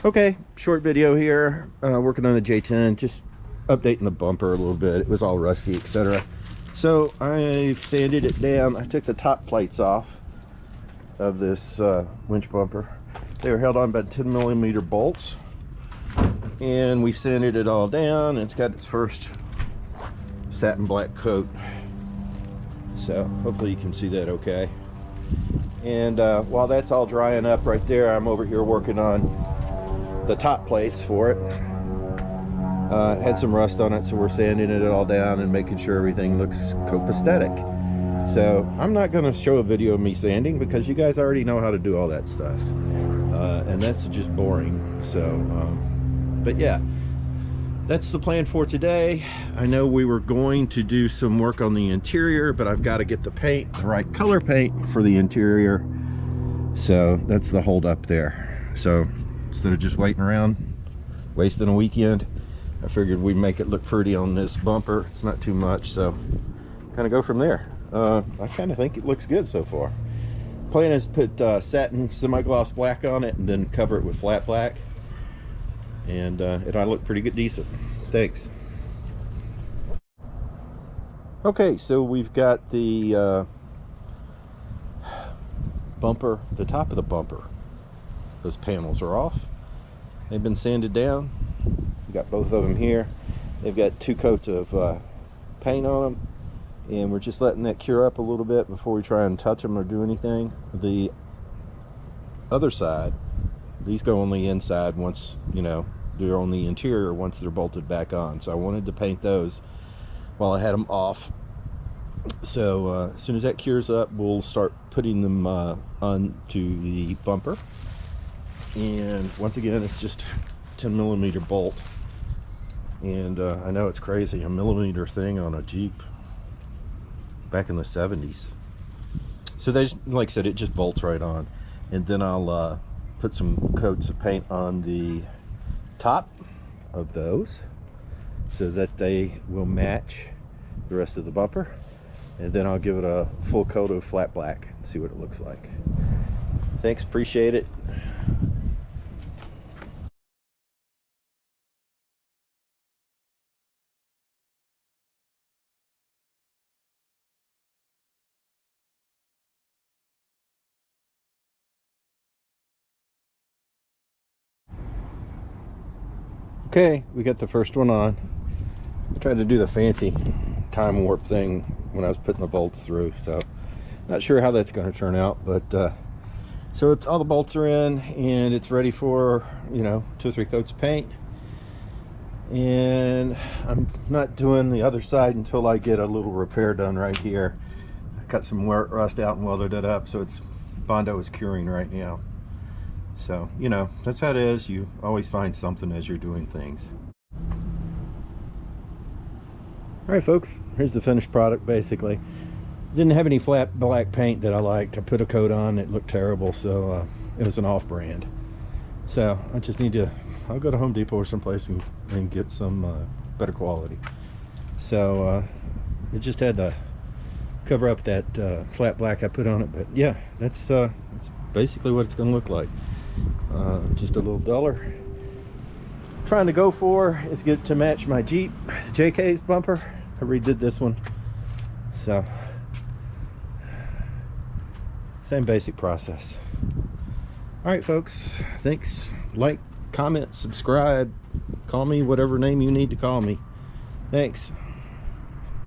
Okay, short video here, working on the J10, just updating the bumper a little bit. It was all rusty, etc. So I sanded it down. I took the top plates off of this winch bumper. They were held on by 10mm bolts, and we sanded it all down. It's got its first satin black coat, so hopefully you can see that okay. And while that's all drying up right there, I'm over here working on the top plates for it. It had some rust on it, so we're sanding it all down and making sure everything looks copacetic. So I'm not going to show a video of me sanding because you guys already know how to do all that stuff, and that's just boring. So but yeah, that's the plan for today. I know we were going to do some work on the interior, but I've got to get the paint, the right color paint for the interior. So that's the hold up there. So instead of just waiting around, wasting a weekend, I figured we'd make it look pretty on this bumper. It's not too much, so kind of go from there. I kind of think it looks good so far. Plan is to put satin semi-gloss black on it and then cover it with flat black, and it'll look pretty good, decent. Thanks. Okay, so we've got the bumper, the top of the bumper. Those panels are off. They've been sanded down. We got both of them here. They've got 2 coats of paint on them, and we're just letting that cure up a little bit before we try and touch them or do anything. The other side, these go on the inside once, you know, they're on the interior once they're bolted back on. So I wanted to paint those while I had them off. So as soon as that cures up, we'll start putting them onto the bumper. And once again, it's just 10mm bolt, and I know it's crazy, a millimeter thing on a Jeep back in the 70s. So they just, like I said, it just bolts right on. And then I'll put some coats of paint on the top of those so that they will match the rest of the bumper, and then I'll give it a full coat of flat black and see what it looks like. Thanks, appreciate it. Okay, we got the first one on. I tried to do the fancy time warp thing when I was putting the bolts through, so not sure how that's going to turn out, but so it's all the bolts are in and it's ready for, you know, 2 or 3 coats of paint. And I'm not doing the other side until I get a little repair done right here. I cut some rust out and welded it up, so it's Bondo is curing right now. So, you know, that's how it is. You always find something as you're doing things. Alright folks, here's the finished product basically. Didn't have any flat black paint that I liked. I put a coat on, it looked terrible, so it was an off-brand. So I just need to, I'll go to Home Depot or someplace and get some better quality. So it just had to cover up that flat black I put on it, but yeah, that's basically what it's going to look like. Just a little duller. Trying to go for is get to match my Jeep JK's bumper. I redid this one, so same basic process. All right folks, thanks. Like, comment, subscribe, call me whatever name you need to call me. Thanks.